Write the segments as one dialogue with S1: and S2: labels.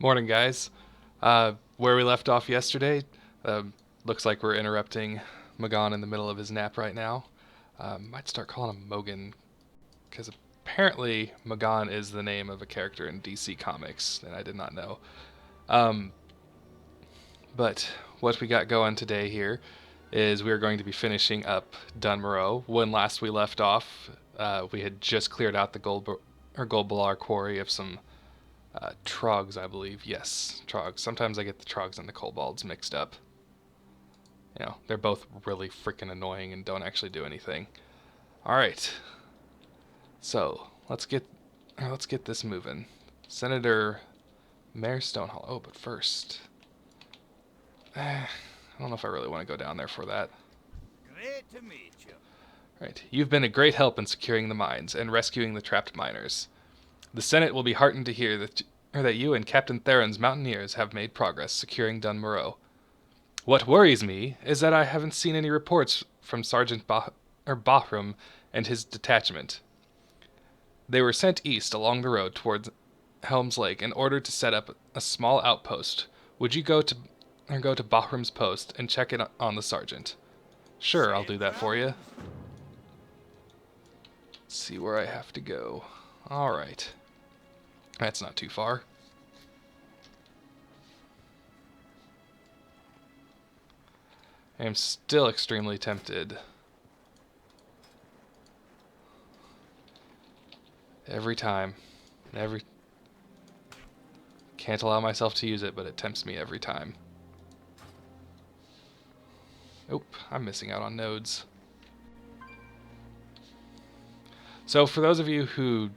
S1: Morning, guys. Where we left off yesterday, looks like we're interrupting Magon in the middle of his nap right now. Might start calling him Mogan, because apparently Magon is the name of a character in DC Comics, and I did not know. Um, but what we got going today here is we're going to be finishing up Dun Morogh. When last we left off, we had just cleared out the Gold Balar quarry of some trogs, I believe. Yes, trogs. Sometimes I get the trogs and the kobolds mixed up. You know, they're both really freaking annoying and don't actually do anything. All right, so let's get this moving. Senator Mayor Stonehall. Oh, but first, I don't know if I really want to go down there for that.
S2: Great to meet you.
S1: Right, you've been a great help in securing the mines and rescuing the trapped miners. The Senate will be heartened to hear that you and Captain Theron's mountaineers have made progress securing Dun Morogh. What worries me is that I haven't seen any reports from Sergeant Bahram and his detachment. They were sent east along the road towards Helm's Lake in order to set up a small outpost. Would you go to Bahram's post and check in on the sergeant? Sure, I'll
S2: Safe
S1: do that for you.
S2: travels.
S1: Let's see where I have to go. All right. That's not too far. I am still extremely tempted. Every time. Every Can't allow myself to use it, but it tempts me every time. Oop, I'm missing out on nodes. So for those of you who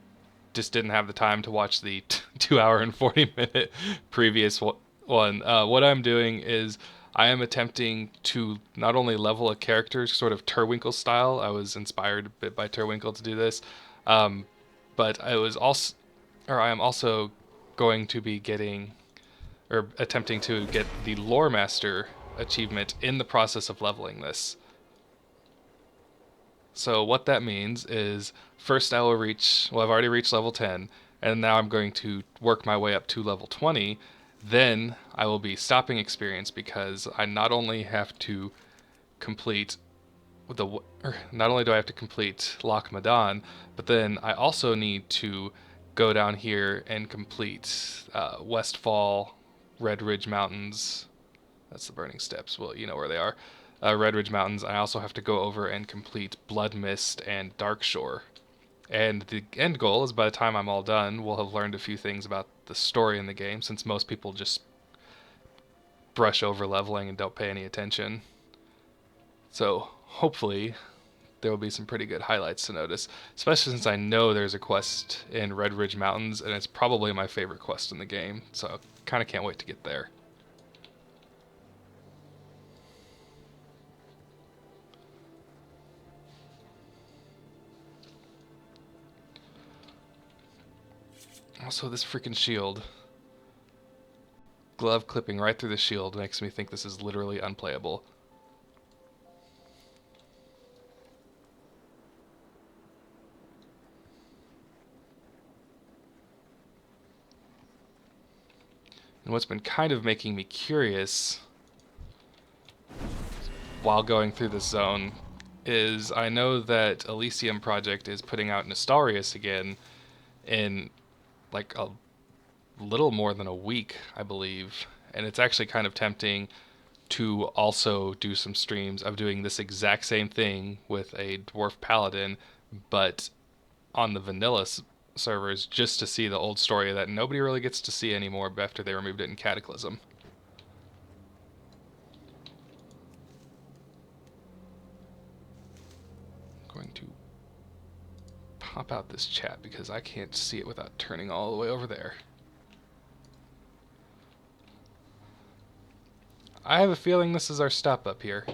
S1: just didn't have the time to watch the 2 hour and 40-minute previous one, what I'm doing is I am attempting to not only level a character sort of Terwinkle style. I was inspired a bit by Terwinkle to do this, um, but I am also going to be getting or attempting to get the Loremaster achievement in the process of leveling this. So what that means is first I will I've already reached level 10, and now I'm going to work my way up to level 20. Then I will be stopping experience because I not only have to complete not only do I have to complete Loch Madan, but then I also need to go down here and complete Westfall, Red Ridge Mountains. That's the Burning Steps. Well, you know where they are. Red Ridge Mountains. I also have to go over and complete Blood Mist and Darkshore. And the end goal is by the time I'm all done, we'll have learned a few things about the story in the game, since most people just brush over leveling and don't pay any attention. So hopefully there will be some pretty good highlights to notice, especially since I know there's a quest in Red Ridge Mountains, and it's probably my favorite quest in the game, so I kind of can't wait to get there. Also, this freaking shield. Glove clipping right through the shield makes me think this is literally unplayable. And what's been kind of making me curious while going through this zone is I know that Elysium Project is putting out Nestarius again in like a little more than a week, I believe. And it's actually kind of tempting to also do some streams of doing this exact same thing with a Dwarf Paladin, but on the vanilla servers, just to see the old story that nobody really gets to see anymore after they removed it in Cataclysm. I'm going to pop out this chat because I can't see it without turning all the way over there. I have a feeling this is our stop up here.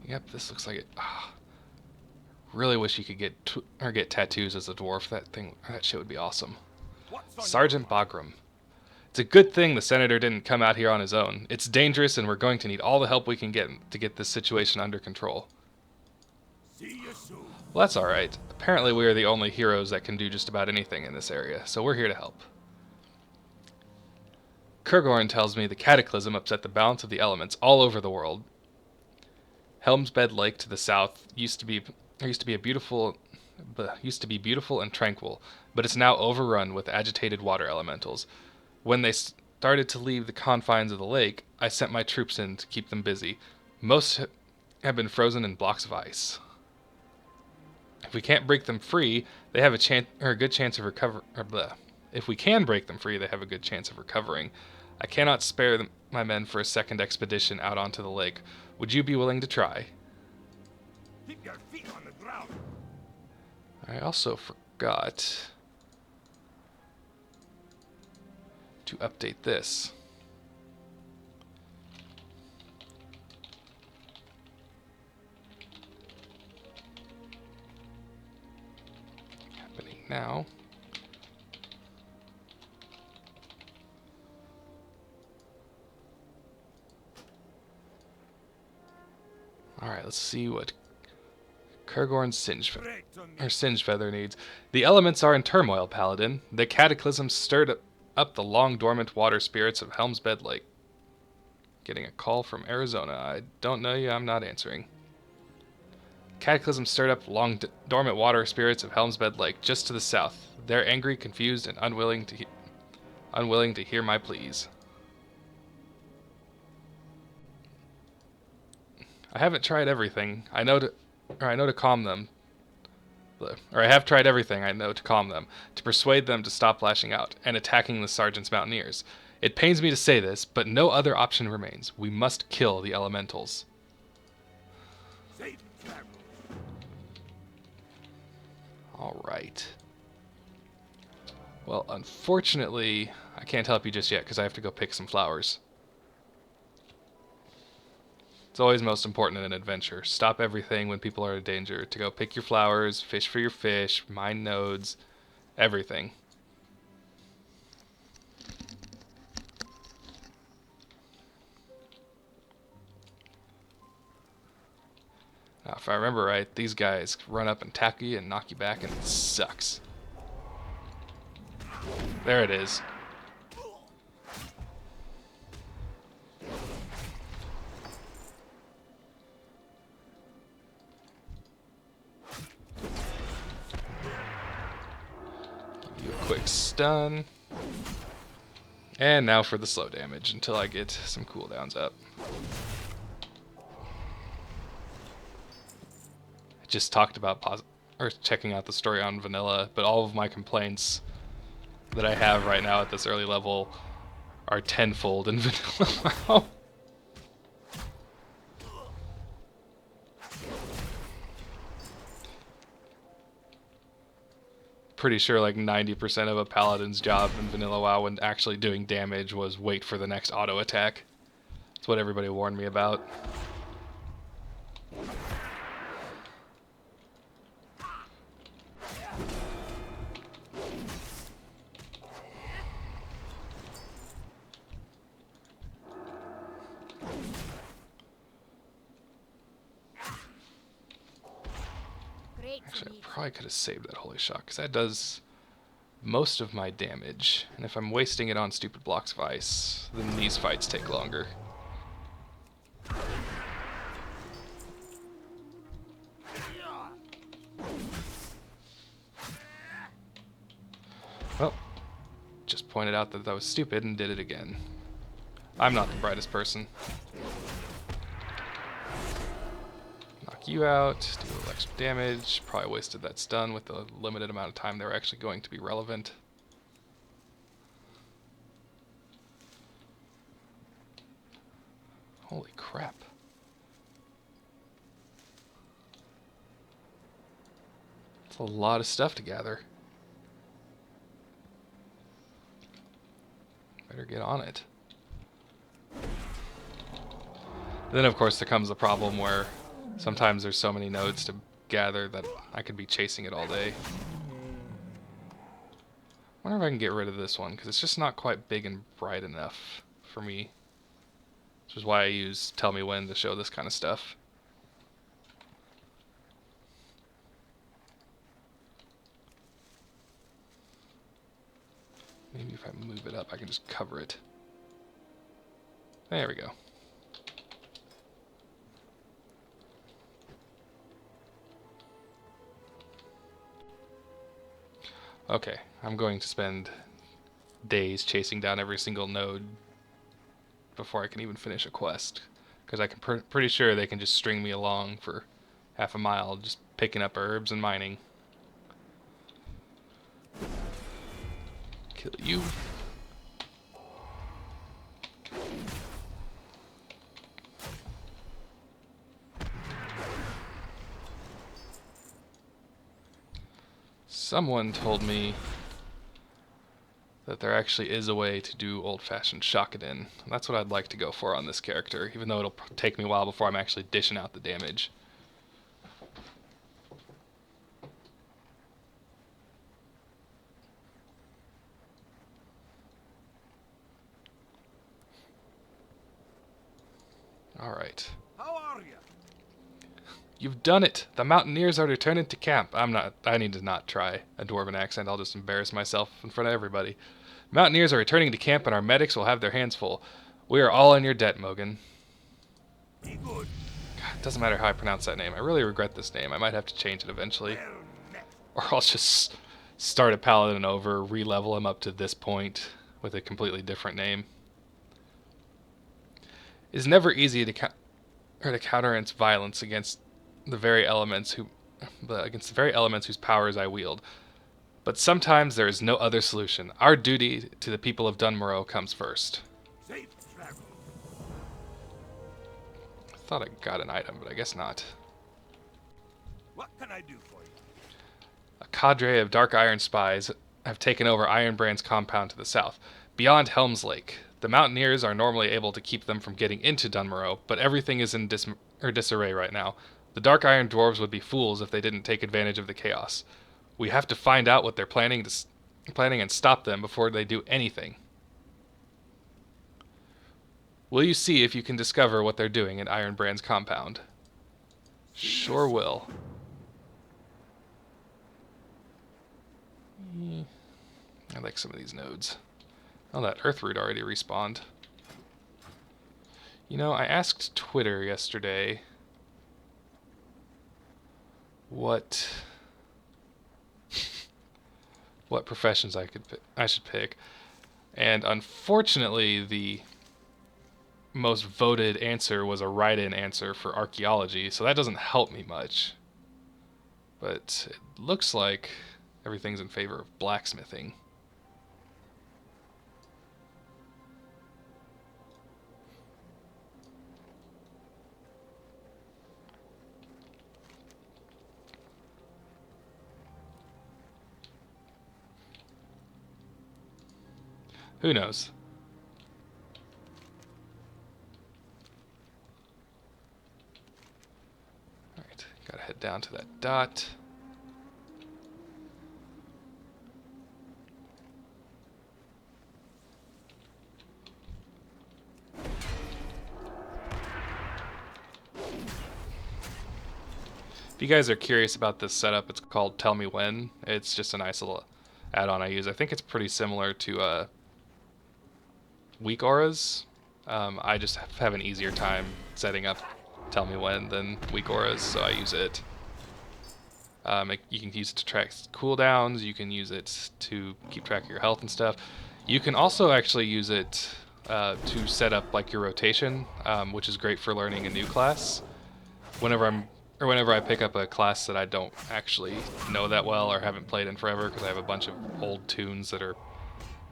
S1: Yep, this looks like it. Really wish you could get tattoos as a dwarf. That shit would be awesome.
S2: What's on your
S1: Sergeant
S2: mind?
S1: Bagram. It's a good thing the senator didn't come out here on his own. It's dangerous, and we're going to need all the help we can get to get this situation under control.
S2: See you soon.
S1: Well, that's alright. Apparently we are the only heroes that can do just about anything in this area, so we're here to help. Kurgorn tells me the cataclysm upset the balance of the elements all over the world. Helm's Bed Lake to the south used to be beautiful and tranquil, but it's now overrun with agitated water elementals. When they started to leave the confines of the lake, I sent my troops in to keep them busy. Most have been frozen in blocks of ice. If we can't break them free, they have a good chance of recover. If we can break them free, they have a good chance of recovering. I cannot spare my men for a second expedition out onto the lake. Would you be willing to try?
S2: Keep your feet on the ground.
S1: I also forgot to update this. Happening now. Alright, let's see what Kurgorn's Singe Feather needs. The elements are in turmoil, Paladin. The cataclysm stirred up the long dormant water spirits of Helm's Bed Lake. Getting a call from Arizona. I don't know you, I'm not answering. Cataclysm stirred up long dormant water spirits of Helm's Bed Lake, just to the south. They're angry, confused, and unwilling to hear my pleas. I haven't tried everything. I have tried everything I know to calm them, to persuade them to stop lashing out and attacking the sergeant's mountaineers. It pains me to say this, but no other option remains. We must kill the elementals. Alright. Well, unfortunately, I can't help you just yet because I have to go pick some flowers. It's always most important in an adventure. Stop everything when people are in danger. To go pick your flowers, fish for your fish, mine nodes, everything. Now, if I remember right, these guys run up and tackle you and knock you back, and it sucks. There it is. Quick stun. And now for the slow damage until I get some cooldowns up. I just talked about checking out the story on vanilla, but all of my complaints that I have right now at this early level are tenfold in vanilla. Pretty sure like 90% of a paladin's job in vanilla WoW when actually doing damage was wait for the next auto attack. That's what everybody warned me about. Actually, I probably could have saved that holy shock, because that does most of my damage. And if I'm wasting it on stupid blocks of ice, then these fights take longer. Well, just pointed out that was stupid and did it again. I'm not the brightest person. Knock you out, do a little extra damage. Probably wasted that stun with the limited amount of time they were actually going to be relevant. Holy crap. That's a lot of stuff to gather. Better get on it. Then of course there comes the problem where sometimes there's so many nodes to gather that I could be chasing it all day. wonder if I can get rid of this one, because it's just not quite big and bright enough for me. Which is why I use Tell Me When to show this kind of stuff. Maybe if I move it up, I can just cover it. There we go. Okay, I'm going to spend days chasing down every single node before I can even finish a quest. Because I'm pretty sure they can just string me along for half a mile just picking up herbs and mining. Kill you. Someone told me that there actually is a way to do old-fashioned Shakaden. That's what I'd like to go for on this character, even though it'll take me a while before I'm actually dishing out the damage. Alright.
S2: How are you?
S1: You've done it! The mountaineers are returning to camp. I need to not try a dwarven accent. I'll just embarrass myself in front of everybody. Mountaineers are returning to camp and our medics will have their hands full. We are all in your debt, Mogan.
S2: Be good.
S1: God, it doesn't matter how I pronounce that name. I really regret this name. I might have to change it eventually.
S2: Well met.
S1: Or I'll just start a paladin over, re-level him up to this point with a completely different name. It's never easy to counterance violence against the very elements whose powers I wield. But sometimes there is no other solution. Our duty to the people of Morogh comes first.
S2: Safe travel.
S1: I thought I got an item, but I guess not.
S2: What can I do for you?
S1: A cadre of dark iron spies have taken over Ironbrand's compound to the south, beyond Helm's Lake. The mountaineers are normally able to keep them from getting into Morogh, but everything is in disarray right now. The Dark Iron Dwarves would be fools if they didn't take advantage of the chaos. We have to find out what they're planning and stop them before they do anything. Will you see if you can discover what they're doing at Ironbrand's compound? Sure will. I like some of these nodes. Oh, that Earthroot already respawned. You know, I asked Twitter yesterday what professions I should pick, and unfortunately the most voted answer was a write-in answer for archaeology, so that doesn't help me much. But it looks like everything's in favor of blacksmithing. Who knows? Alright, gotta head down to that dot. If you guys are curious about this setup, it's called Tell Me When. It's just a nice little add-on I use. I think it's pretty similar to weak auras. I just have an easier time setting up Tell Me When than weak auras, so I use it. You can use it to track cooldowns, you can use it to keep track of your health and stuff. You can also actually use it to set up like your rotation, which is great for learning a new class. Whenever I pick up a class that I don't actually know that well or haven't played in forever, because I have a bunch of old tunes that are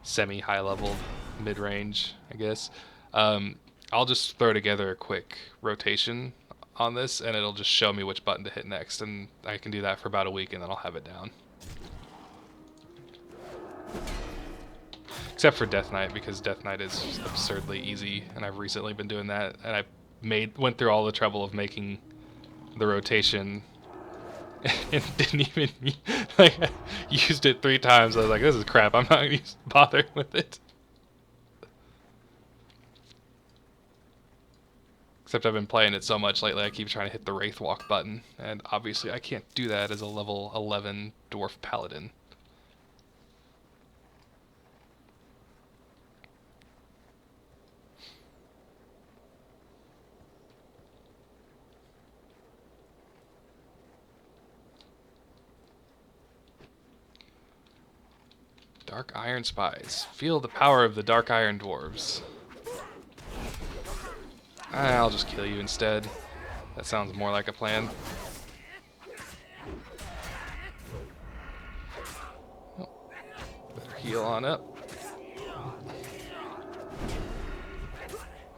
S1: semi-high level, mid-range, I guess. I'll just throw together a quick rotation on this, and it'll just show me which button to hit next, and I can do that for about a week, and then I'll have it down. Except for Death Knight, because Death Knight is just absurdly easy, and I've recently been doing that, and I went through all the trouble of making the rotation and didn't even like used it 3 times. I was like, this is crap. I'm not gonna bother with it. Except I've been playing it so much lately, I keep trying to hit the Wraith Walk button, and obviously I can't do that as a level 11 Dwarf Paladin. Dark Iron Spies. Feel the power of the Dark Iron Dwarves. I'll just kill you instead. That sounds more like a plan. Oh, better heal on up.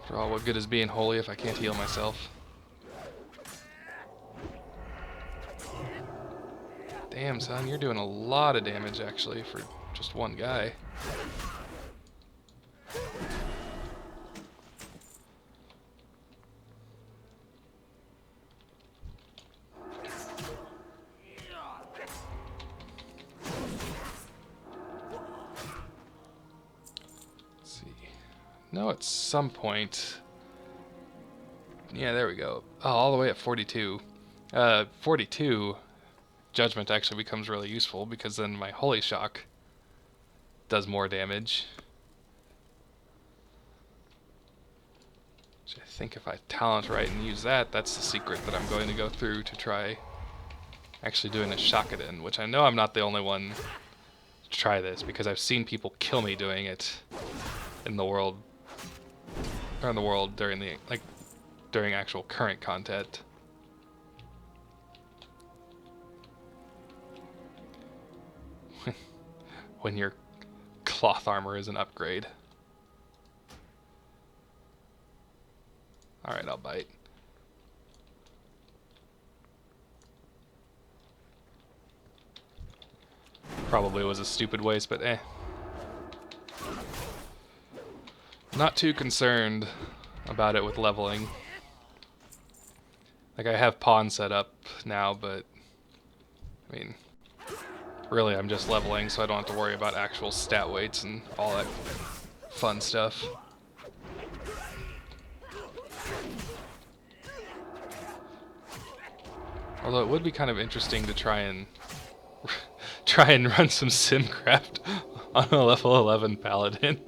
S1: For all, what good is being holy if I can't heal myself? Damn, son, you're doing a lot of damage, actually, for just one guy. Let's see. No, at some point... Yeah, there we go. Oh, all the way at 42. 42... Judgment actually becomes really useful, because then my Holy Shock does more damage. Which I think if I talent right and use that, that's the secret that I'm going to go through to try actually doing a Shakaden, which I know I'm not the only one to try this, because I've seen people kill me doing it in the world, or in the world during the, like, during actual current content. When your cloth armor is an upgrade. Alright, I'll bite. Probably was a stupid waste, but eh. Not too concerned about it with leveling. Like, I have pawn set up now, but I mean, really I'm just leveling, so I don't have to worry about actual stat weights and all that fun stuff. Although it would be kind of interesting to try and run some simcraft on a level 11 paladin.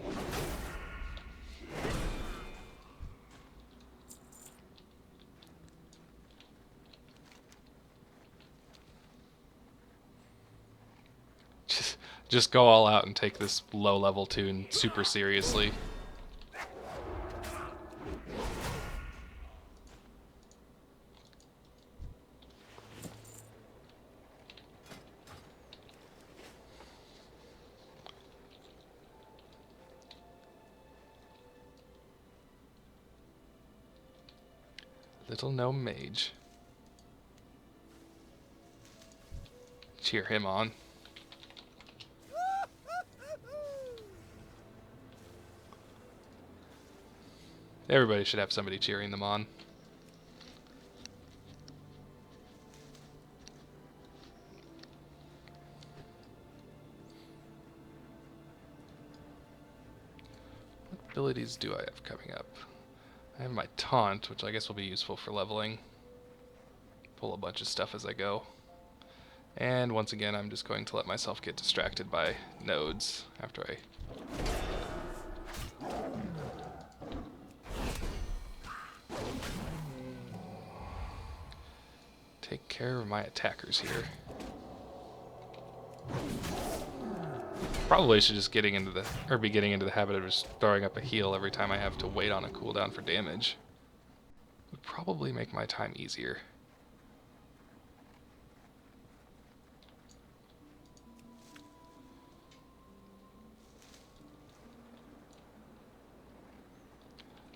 S1: Just go all out and take this low level tune super seriously. Little gnome mage. Cheer him on. Everybody should have somebody cheering them on. What abilities do I have coming up? I have my taunt, which I guess will be useful for leveling. Pull a bunch of stuff as I go. And once again, I'm just going to let myself get distracted by nodes after I... take care of my attackers here. Probably should just be getting into the habit of just throwing up a heal every time I have to wait on a cooldown for damage. Would probably make my time easier.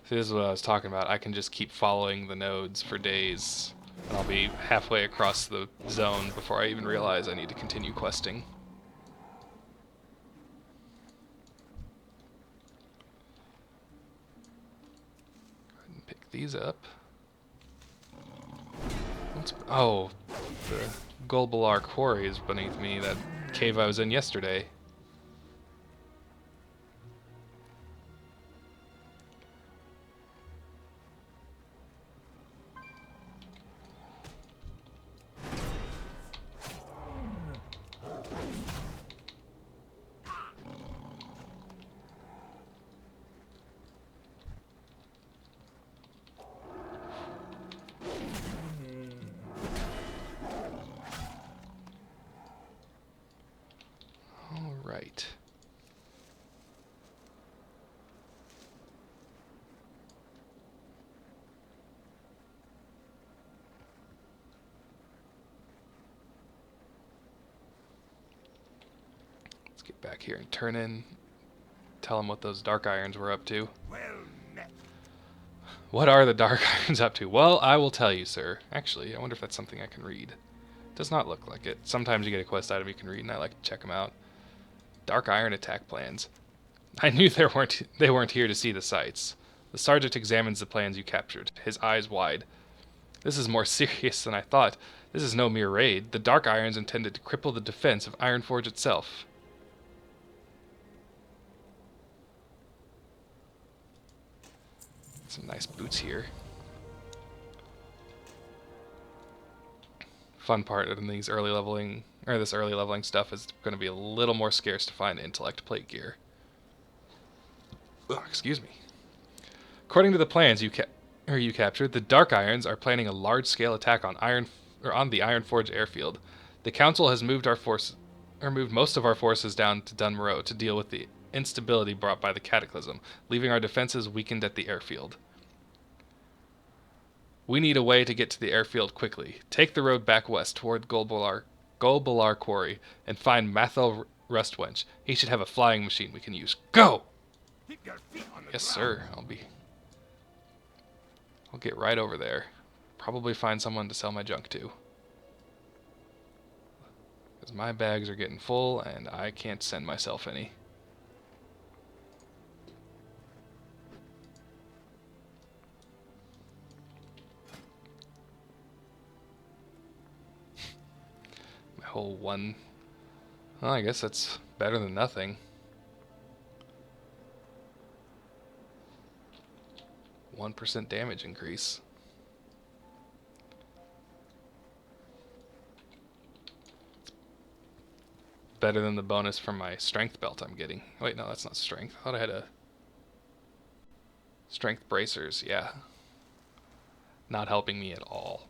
S1: See, this is what I was talking about. I can just keep following the nodes for days, and I'll be halfway across the zone before I even realize I need to continue questing. Go ahead and pick these up. Oh, The Golbalar Quarry is beneath me, that cave I was in yesterday. Alright. Let's get back here and turn in. Tell them what those dark irons were up to.
S2: Well met.
S1: What are the dark irons up to? Well, I will tell you, sir. Actually, I wonder if that's something I can read. Does not look like it. Sometimes you get a quest item you can read, and I like to check them out. Dark iron attack plans. I knew they weren't here to see the sights. The sergeant examines the plans you captured, his eyes wide. This is more serious than I thought. This is no mere raid. The Dark Irons intended to cripple the defense of Ironforge itself. Some nice boots here. Fun part in these early leveling, or this early leveling stuff is going to be a little more scarce to find intellect plate gear. Ugh, excuse me. According to the plans you captured, the Dark Irons are planning a large-scale attack on the Ironforge airfield. The Council has moved most of our forces down to Morogh to deal with the instability brought by the Cataclysm, leaving our defenses weakened at the airfield. We need a way to get to the airfield quickly. Take the road back west toward Golbalar Quarry and find Mathel Rustwench. He should have a flying machine we can use. Go!
S2: Keep your feet on the
S1: Yes,
S2: ground.
S1: sir. I'll get right over there. Probably find someone to sell my junk to. Because my bags are getting full and I can't send myself any. My whole one... Well, I guess that's better than nothing. 1% damage increase. Better than the bonus from my strength belt I'm getting. Wait, no, that's not strength. I thought I had a... Strength bracers, yeah. Not helping me at all.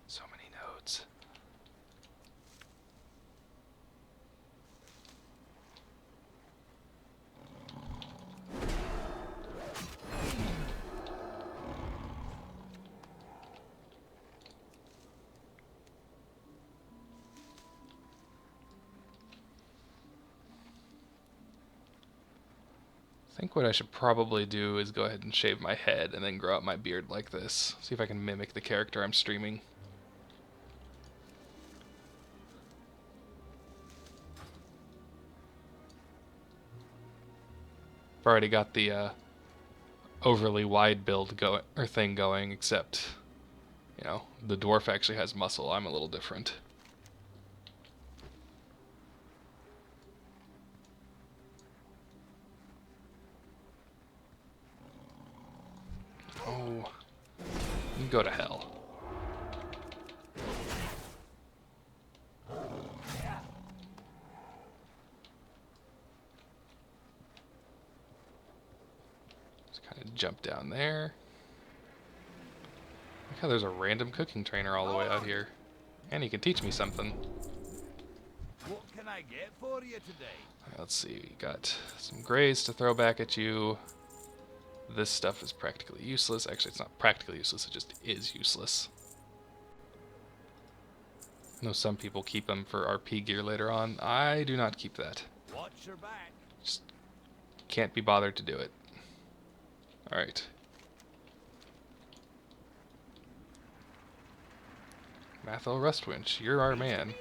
S1: So many nodes. I think what I should probably do is go ahead and shave my head and then grow out my beard like this. See if I can mimic the character I'm streaming. I've already got the overly wide build going, except, you know, the dwarf actually has muscle. I'm a little different. Oh, you can go to hell. Just kind of jump down there. Look how there's a random cooking trainer all the way out here. And he can teach me something.
S2: What can I get for you today?
S1: Let's see, we got some grays to throw back at you. This stuff is practically useless. Actually, it's not practically useless, it just is useless. I know some people keep them for RP gear later on. I do not keep that.
S2: Watch your back.
S1: Just can't be bothered to do it. Alright. Mathel Rustwinch, you're our man.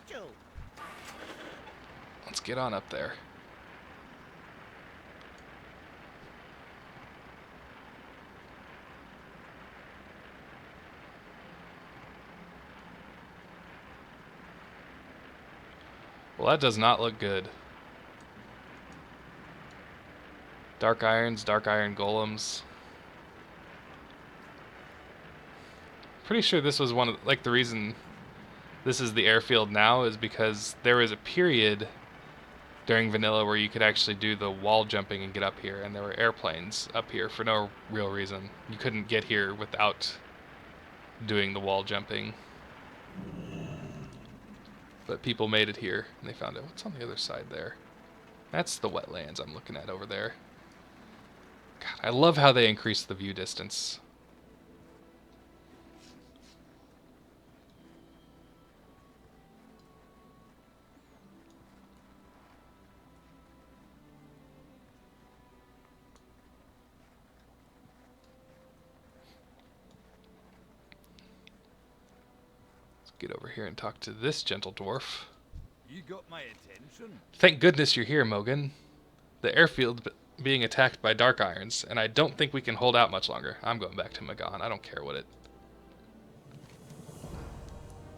S1: Let's get on up there. Well, that does not look good. Dark irons, dark iron golems. Pretty sure this was one of, like, the reason this is the airfield now is because there was a period during vanilla where you could actually do the wall jumping and get up here, and there were airplanes up here for no real reason. You couldn't get here without doing the wall jumping. But people made it here, and they found it. What's on the other side there? That's the wetlands I'm looking at over there. God, I love how they increase the view distance. Let's get over here and talk to this gentle dwarf.
S2: You got my attention.
S1: Thank goodness you're here, Mogan. The airfield being attacked by dark irons, and I don't think we can hold out much longer. I'm going back to Morogh. I don't care what it...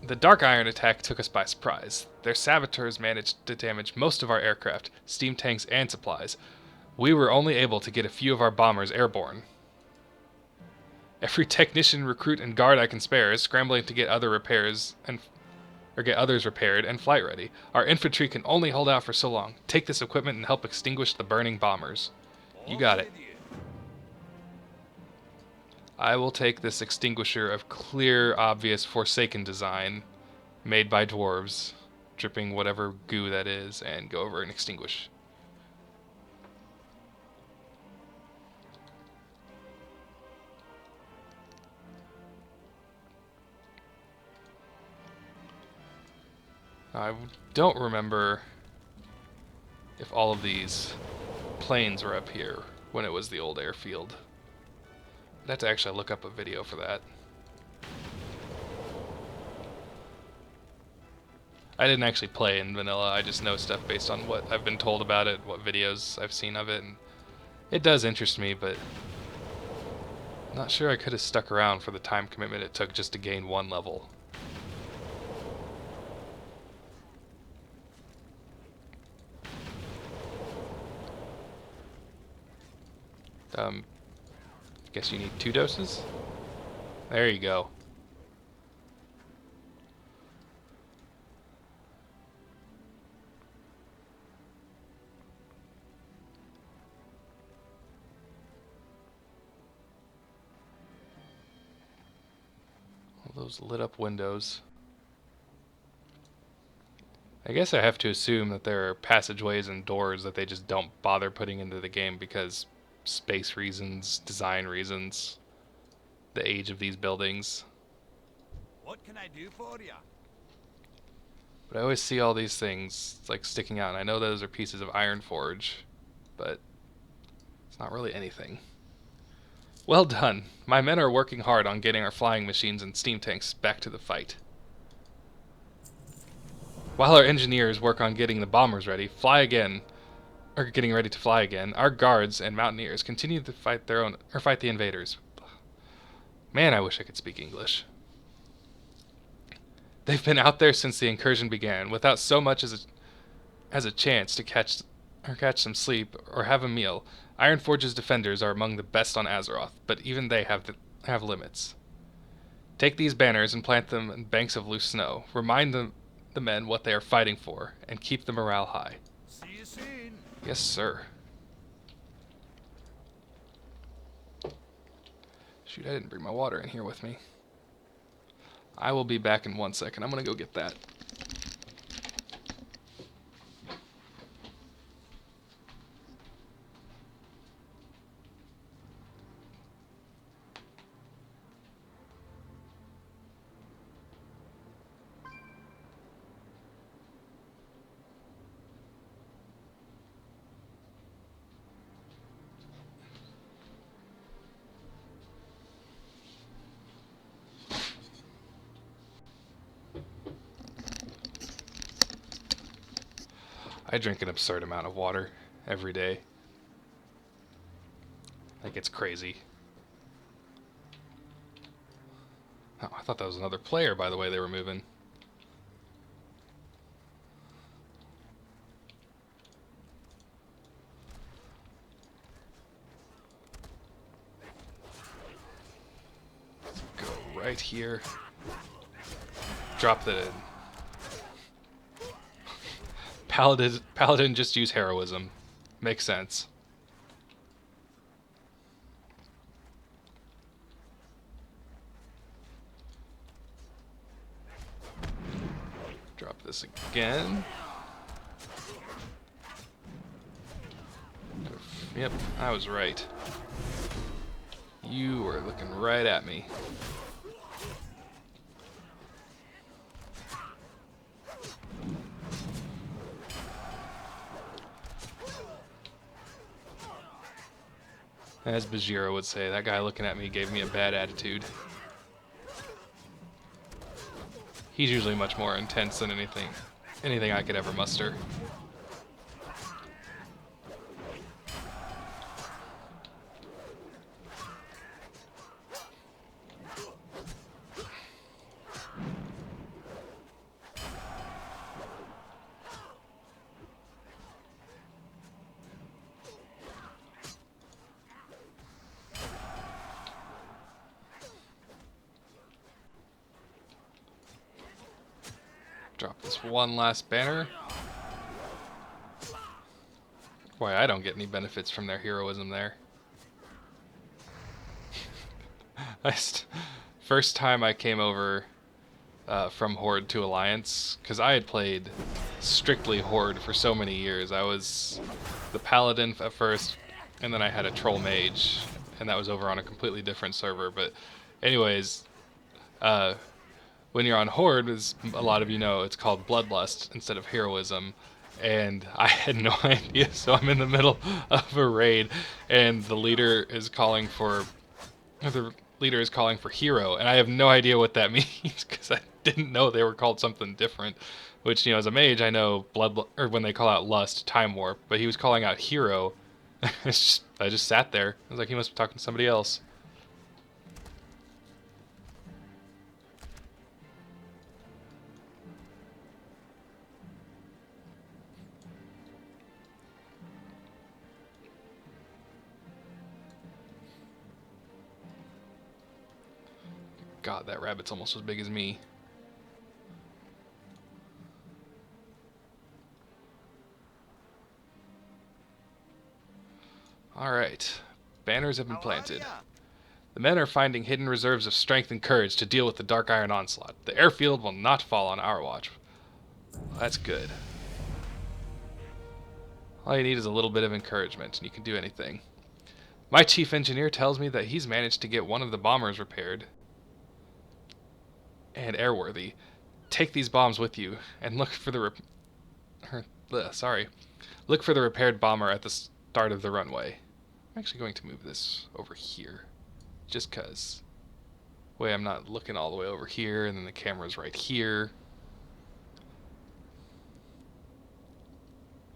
S1: The dark iron attack took us by surprise. Their saboteurs managed to damage most of our aircraft, steam tanks, and supplies. We were only able to get a few of our bombers airborne. Every technician, recruit, and guard I can spare is scrambling to get other repairs or get others repaired and flight ready. Our infantry can only hold out for so long. Take this equipment and help extinguish the burning bombers. You got it. I will take this extinguisher of clear, obvious, Forsaken design, made by dwarves, dripping whatever goo that is, and go over and extinguish. I don't remember if all of these planes were up here when it was the old airfield. I'd have to actually look up a video for that. I didn't actually play in vanilla, I just know stuff based on what I've been told about it, what videos I've seen of it, and it does interest me, but I'm not sure I could have stuck around for the time commitment it took just to gain one level. Guess you need 2 doses? There you go. All those lit up windows. I guess I have to assume that there are passageways and doors that they just don't bother putting into the game because space reasons, design reasons, the age of these buildings.
S2: What can I do for you?
S1: But I always see all these things like sticking out, and I know those are pieces of Iron Forge, but it's not really anything. Well done. My men are working hard on getting our flying machines and steam tanks back to the fight. While our engineers work on getting the bombers ready, getting ready to fly again, our guards and mountaineers continue to fight the invaders. Man, I wish I could speak English. They've been out there since the incursion began, without so much as a chance to catch some sleep or have a meal. Ironforge's defenders are among the best on Azeroth, but even they have limits. Take these banners and plant them in banks of loose snow. Remind the men what they are fighting for, and keep the morale high.
S2: See you soon.
S1: Yes, sir. Shoot, I didn't bring my water in here with me. I will be back in 1 second. I'm gonna go get that. I drink an absurd amount of water every day. Like, it's crazy. Oh, I thought that was another player, by the way they were moving. right here. Drop the paladin just use heroism. Makes sense. Drop this again. Yep, I was right. You were looking right at me. As Bajiro would say, that guy looking at me gave me a bad attitude. He's usually much more intense than anything I could ever muster. Drop this one last banner. Boy, I don't get any benefits from their heroism there. First time I came over from Horde to Alliance, because I had played strictly Horde for so many years. I was the Paladin at first, and then I had a Troll Mage, and that was over on a completely different server. But anyways, when you're on Horde, as a lot of you know, it's called Bloodlust instead of Heroism. And I had no idea, so I'm in the middle of a raid, and the leader is calling for hero, and I have no idea what that means because I didn't know they were called something different. Which, you know, as a mage, I know or when they call out lust, time warp, but he was calling out hero. I just sat there. I was like, he must be talking to somebody else. God, that rabbit's almost as big as me. Alright. Banners have been planted. The men are finding hidden reserves of strength and courage to deal with the Dark Iron onslaught. The airfield will not fall on our watch. Well, that's good. All you need is a little bit of encouragement, and you can do anything. My chief engineer tells me that he's managed to get one of the bombers repaired and airworthy. Take these bombs with you and look for the look for the repaired bomber at the start of the runway. I'm actually going to move this over here, just cause. Way I'm not looking all the way over here, and then the camera's right here.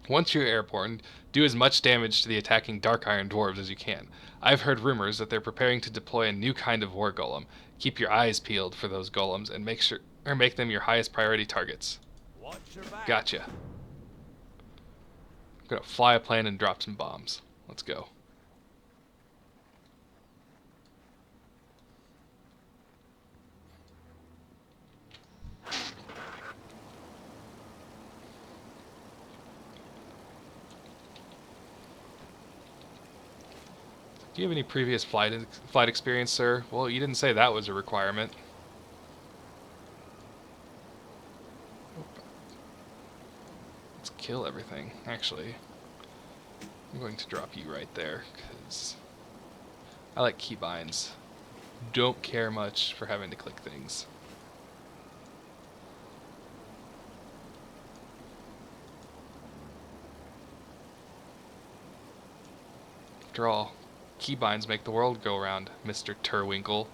S1: Once you're airborne, do as much damage to the attacking Dark Iron dwarves as you can. I've heard rumors that they're preparing to deploy a new kind of war golem. Keep your eyes peeled for those golems and make them your highest priority targets. Gotcha. I'm gonna fly a plane and drop some bombs. Let's go. Do you have any previous flight experience, sir? Well, you didn't say that was a requirement. Let's kill everything, actually. I'm going to drop you right there, because I like keybinds. Don't care much for having to click things. After all, keybinds make the world go round, Mr. Turwinkle.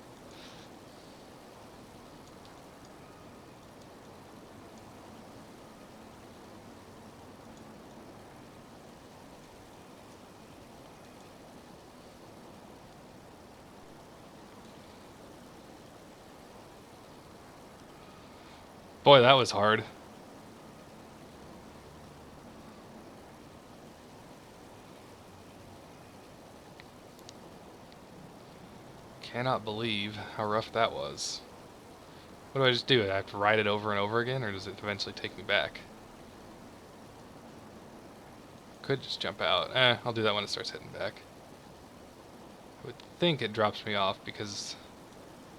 S1: Boy, that was hard. Cannot believe how rough that was. What do I just do? I have to ride it over and over again, or does it eventually take me back? Could just jump out. I'll do that when it starts heading back. I would think it drops me off because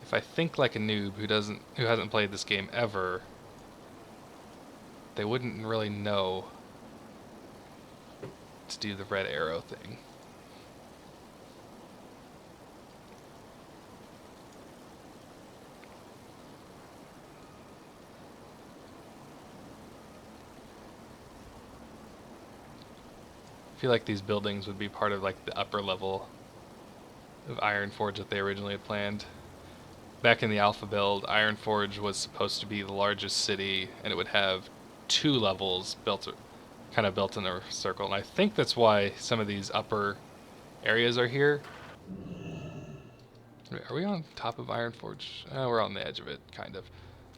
S1: if I think like a noob who hasn't played this game ever, they wouldn't really know to do the red arrow thing. I feel like these buildings would be part of like the upper level of Ironforge that they originally had planned. Back in the alpha build, Ironforge was supposed to be the largest city, and it would have 2 levels kind of built in a circle. And I think that's why some of these upper areas are here. Are we on top of Ironforge? We're on the edge of it, kind of.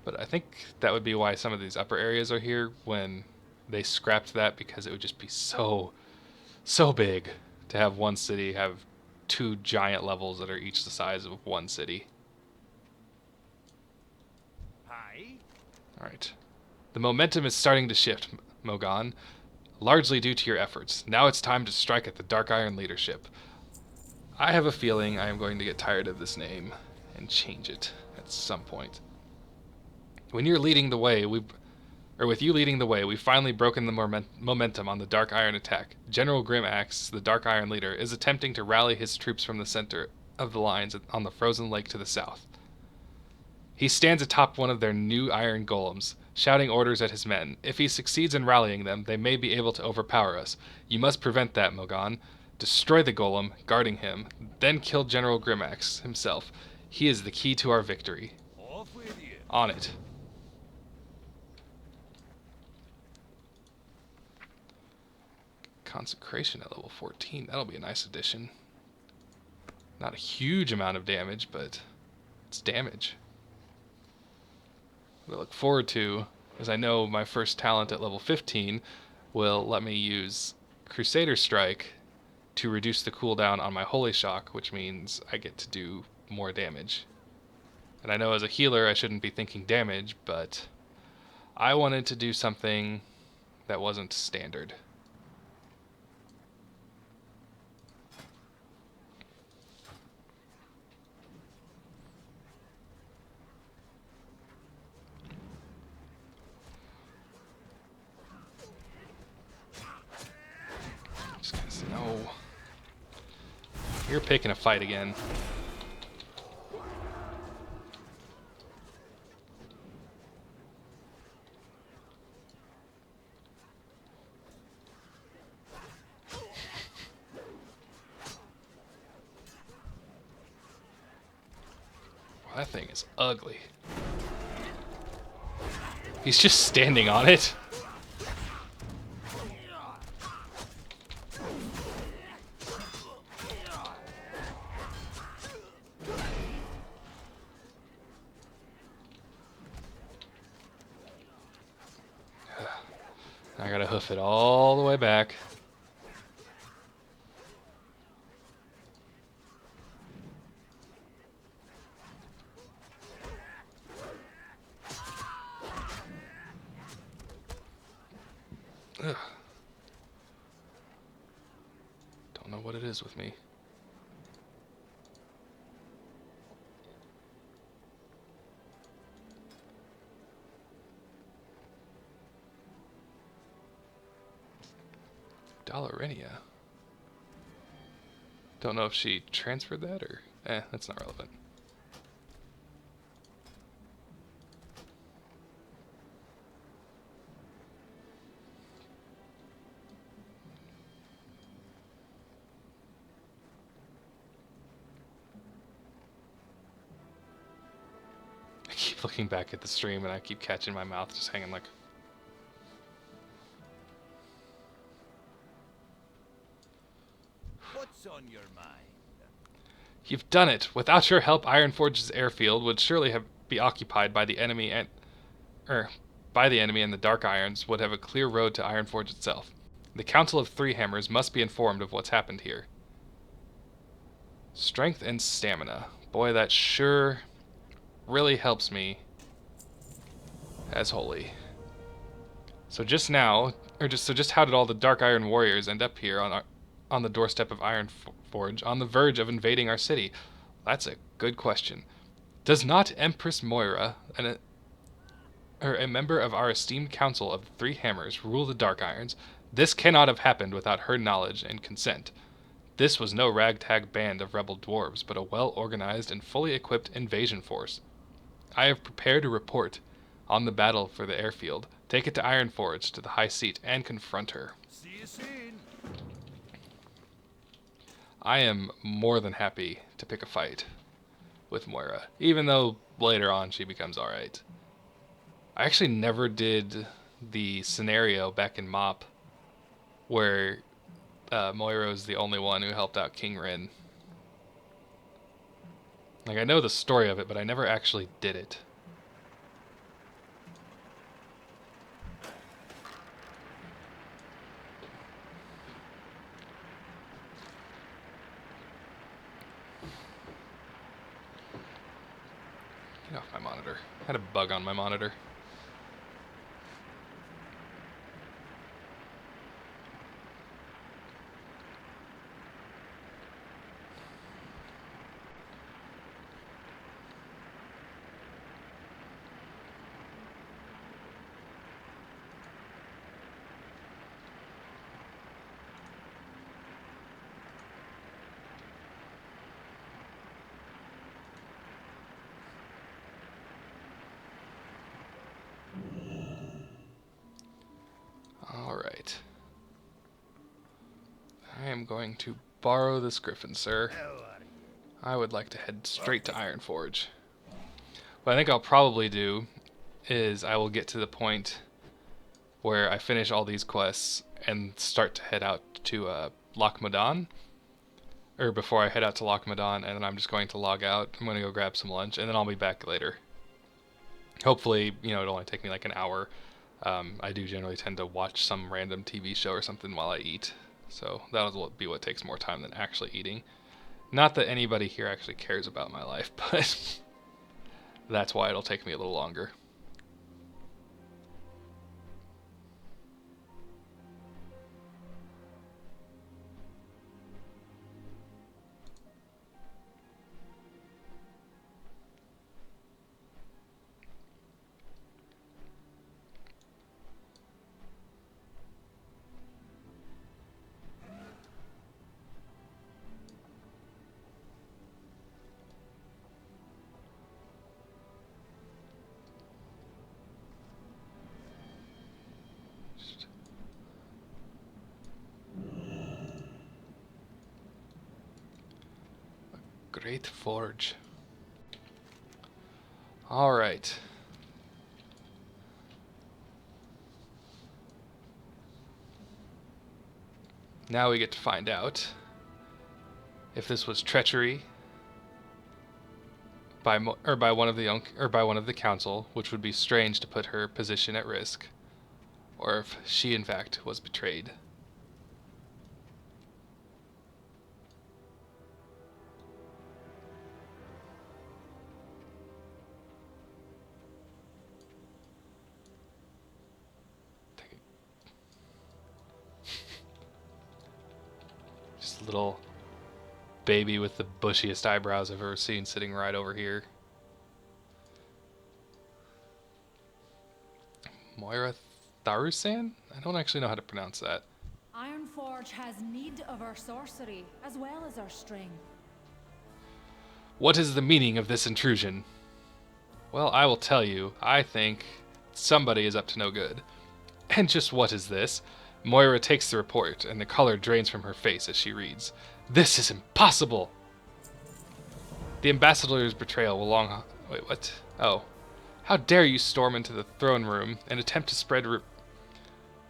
S1: But I think that would be why some of these upper areas are here when they scrapped that, because it would just be so big to have one city have 2 giant levels that are each the size of one city.
S2: Hi.
S1: Alright. The momentum is starting to shift, Morogh, largely due to your efforts. Now it's time to strike at the Dark Iron leadership. I have a feeling I am going to get tired of this name and change it at some point. When you're leading the way, with you leading the way, we've finally broken the momentum on the Dark Iron attack. General Grimaxe, the Dark Iron leader, is attempting to rally his troops from the center of the lines on the frozen lake to the south. He stands atop one of their new iron golems, shouting orders at his men. If he succeeds in rallying them, they may be able to overpower us. You must prevent that, Morogh. Destroy the golem, guarding him, then kill General Grimaxe himself. He is the key to our victory.
S2: Off with you.
S1: On it. Consecration at level 14. That'll be a nice addition. Not a huge amount of damage, but it's damage. What I look forward to is I know my first talent at level 15 will let me use Crusader Strike to reduce the cooldown on my Holy Shock, which means I get to do more damage. And I know as a healer I shouldn't be thinking damage, but I wanted to do something that wasn't standard. No. You're picking a fight again. Wow, that thing is ugly. He's just standing on it. I gotta hoof it all the way back. Ugh. Don't know what it is with me. Dollarenia. Don't know if she transferred that or... that's not relevant. I keep looking back at the stream and I keep catching my mouth just hanging like...
S2: What's on your mind?
S1: You've done it! Without your help, Ironforge's airfield would surely be occupied by the enemy and... and the Dark Irons would have a clear road to Ironforge itself. The Council of Three Hammers must be informed of what's happened here. Strength and stamina. Boy, that sure really helps me as holy. So just now, just how did all the Dark Iron warriors end up here on the doorstep of Ironforge, on the verge of invading our city? That's a good question. Does not Empress Moira, a member of our esteemed council of the Three Hammers, rule the Dark Irons? This cannot have happened without her knowledge and consent. This was no ragtag band of rebel dwarves, but a well-organized and fully equipped invasion force. I have prepared a report on the battle for the airfield. Take it to Ironforge, to the high seat, and confront her.
S2: See you soon.
S1: I am more than happy to pick a fight with Moira, even though later on she becomes alright. I actually never did the scenario back in MoP where Moira was the only one who helped out King Rin. Like, I know the story of it, but I never actually did it. Get off my monitor. I had a bug on my monitor. Alright. I am going to borrow this griffin, sir. I would like to head straight to Ironforge. What I think I'll probably do is I will get to the point where I finish all these quests and start to head out to Loch Modan. Or before I head out to Loch Modan, and then I'm just going to log out. I'm going to go grab some lunch, and then I'll be back later. Hopefully, it'll only take me like an hour. I do generally tend to watch some random TV show or something while I eat. So that'll be what takes more time than actually eating. Not that anybody here actually cares about my life, but that's why it'll take me a little longer. Great Forge. Alright. Now we get to find out if this was treachery by one of the council, which would be strange to put her position at risk, or if she in fact was betrayed. Just a little baby with the bushiest eyebrows I've ever seen sitting right over here. Moira Tharusan? I don't actually know how to pronounce that.
S3: Ironforge has need of our sorcery, as well as our strength.
S1: What is the meaning of this intrusion? Well, I will tell you. I think somebody is up to no good. And just what is this? Moira takes the report, and the color drains from her face as she reads. This is impossible! The ambassador's betrayal will long... Wait, what? Oh. How dare you storm into the throne room and attempt to spread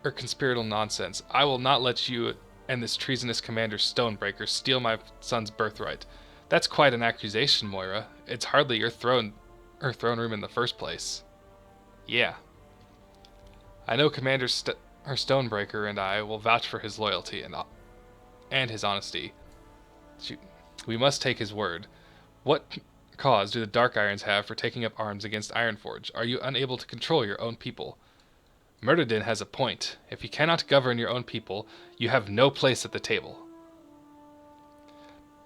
S1: conspiratorial nonsense. I will not let you and this treasonous commander Stonebreaker steal my son's birthright. That's quite an accusation, Moira. It's hardly your throne room in the first place. Yeah. I know Commander Stonebreaker and I will vouch for his loyalty and his honesty. Shoot. We must take his word. What cause do the Dark Irons have for taking up arms against Ironforge? Are you unable to control your own people? Myrmidon has a point. If you cannot govern your own people, you have no place at the table.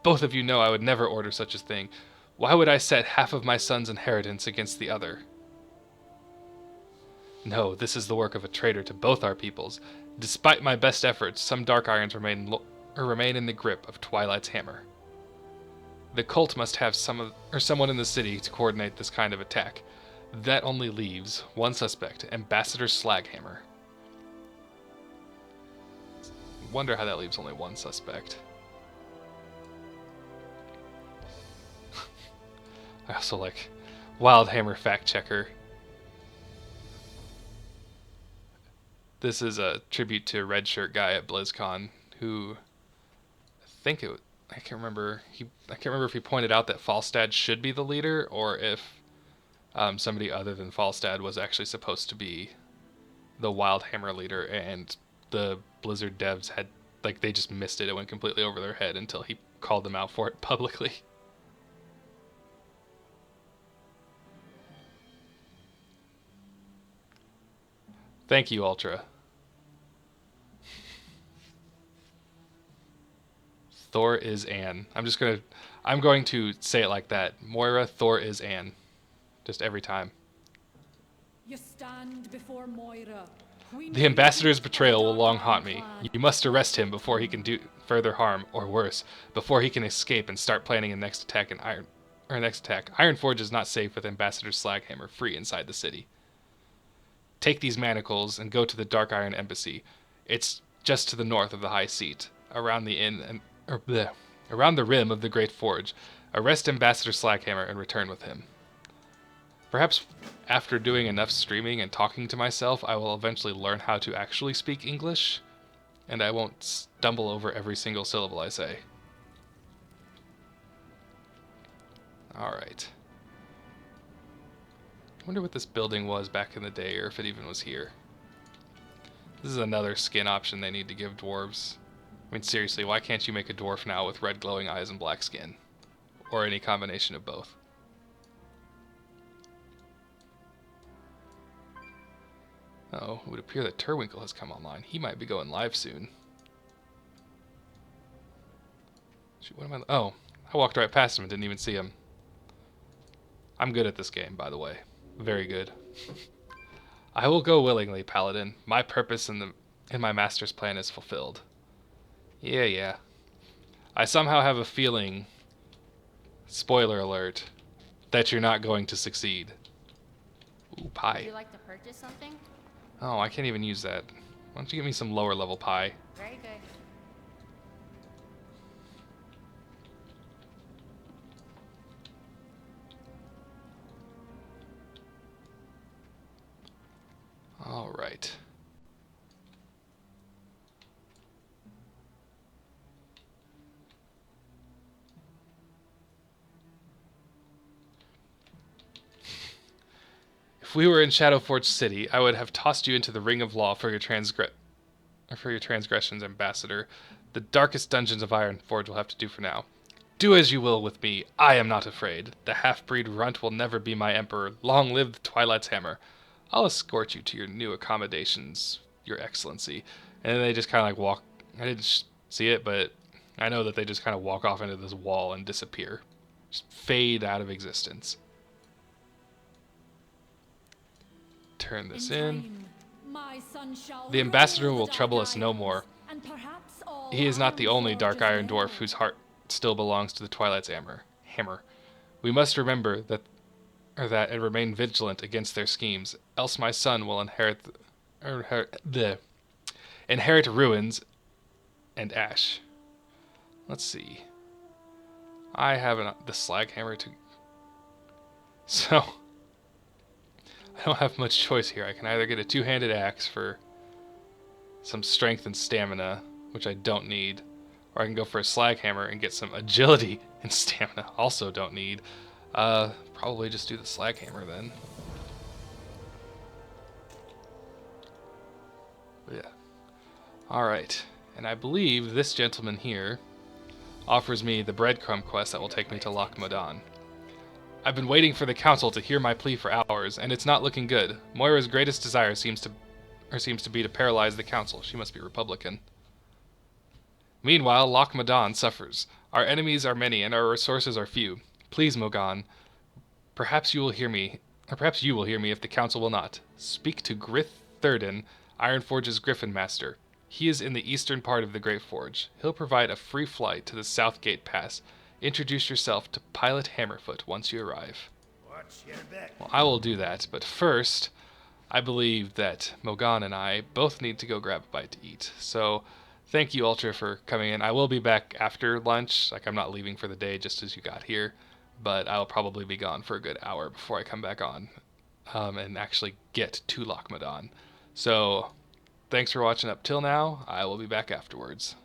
S1: Both of you know I would never order such a thing. Why would I set half of my son's inheritance against the other? No, this is the work of a traitor to both our peoples. Despite my best efforts, some Dark Irons remain in the grip of Twilight's hammer. The cult must have someone in the city to coordinate this kind of attack. That only leaves one suspect, Ambassador Slaghammer. Wonder how that leaves only one suspect. I also like Wildhammer Fact Checker. This is a tribute to Red Shirt Guy at BlizzCon, who I can't remember. I can't remember if he pointed out that Falstad should be the leader, or if somebody other than Falstad was actually supposed to be the Wildhammer leader, and the Blizzard devs had they just missed it. It went completely over their head until he called them out for it publicly. Thank you, Ultra. Thor is Anne. I'm going to say it like that. Moira, Thor is Anne. Just every time.
S3: You stand before Moira.
S1: The ambassador's betrayal will long haunt me. You must arrest him before he can do further harm, or worse, before he can escape and start planning a next attack. Ironforge is not safe with Ambassador Slaghammer free inside the city. Take these manacles and go to the Dark Iron Embassy. It's just to the north of the High Seat, around the rim of the Great Forge. Arrest Ambassador Slaghammer and return with him. Perhaps after doing enough streaming and talking to myself, I will eventually learn how to actually speak English, and I won't stumble over every single syllable I say. Alright. I wonder what this building was back in the day, or if it even was here. This is another skin option they need to give dwarves. I mean, seriously, why can't you make a dwarf now with red glowing eyes and black skin? Or any combination of both? Oh, it would appear that Turwinkle has come online. He might be going live soon. Shoot, what am I... Oh, I walked right past him and didn't even see him. I'm good at this game, by the way. Very good. I will go willingly, Paladin. My purpose in my master's plan is fulfilled. Yeah. I somehow have a feeling, spoiler alert, that you're not going to succeed. Ooh, pie.
S4: Would you like to purchase something?
S1: Oh, I can't even use that. Why don't you give me some lower level pie?
S4: Very good.
S1: All right. If we were in Shadowforge City, I would have tossed you into the ring of law for your transgressions, Ambassador. The darkest dungeons of Ironforge will have to do for now. Do as you will with me. I am not afraid. The half-breed runt will never be my emperor. Long live the Twilight's hammer. I'll escort you to your new accommodations, Your Excellency. And then they just kind of walk. I didn't see it, but I know that they just kind of walk off into this wall and disappear. Just fade out of existence. Turn this in. The ambassador will trouble us no more. He is not the only Dark Iron Dwarf whose heart still belongs to the Twilight's hammer. We must remember that and remain vigilant against their schemes, else my son will inherit ruins and ash. Let's see. I have the Slaghammer to... So... I don't have much choice here. I can either get a two-handed axe for some strength and stamina, which I don't need, or I can go for a Slaghammer and get some agility and stamina, also don't need. Probably just do the Slaghammer then. But yeah. Alright, and I believe this gentleman here offers me the breadcrumb quest that will take me to Loch Modan. I've been waiting for the council to hear my plea for hours, and it's not looking good. Moira's greatest desire seems to be to paralyze the council. She must be Republican. Meanwhile, Loch Madan suffers. Our enemies are many, and our resources are few. Please, Mogan, perhaps you will hear me. Or perhaps you will hear me if the council will not. Speak to Grith Thurden, Ironforge's Griffin Master. He is in the eastern part of the Great Forge. He'll provide a free flight to the South Gate Pass. Introduce yourself to Pilot Hammerfoot once you arrive.
S2: Watch your back.
S1: Well, I will do that, but first, I believe that Mogan and I both need to go grab a bite to eat. So, thank you, Ultra, for coming in. I will be back after lunch. Like, I'm not leaving for the day just as you got here, but I'll probably be gone for a good hour before I come back on and actually get to Loch Madan. So, thanks for watching up till now. I will be back afterwards.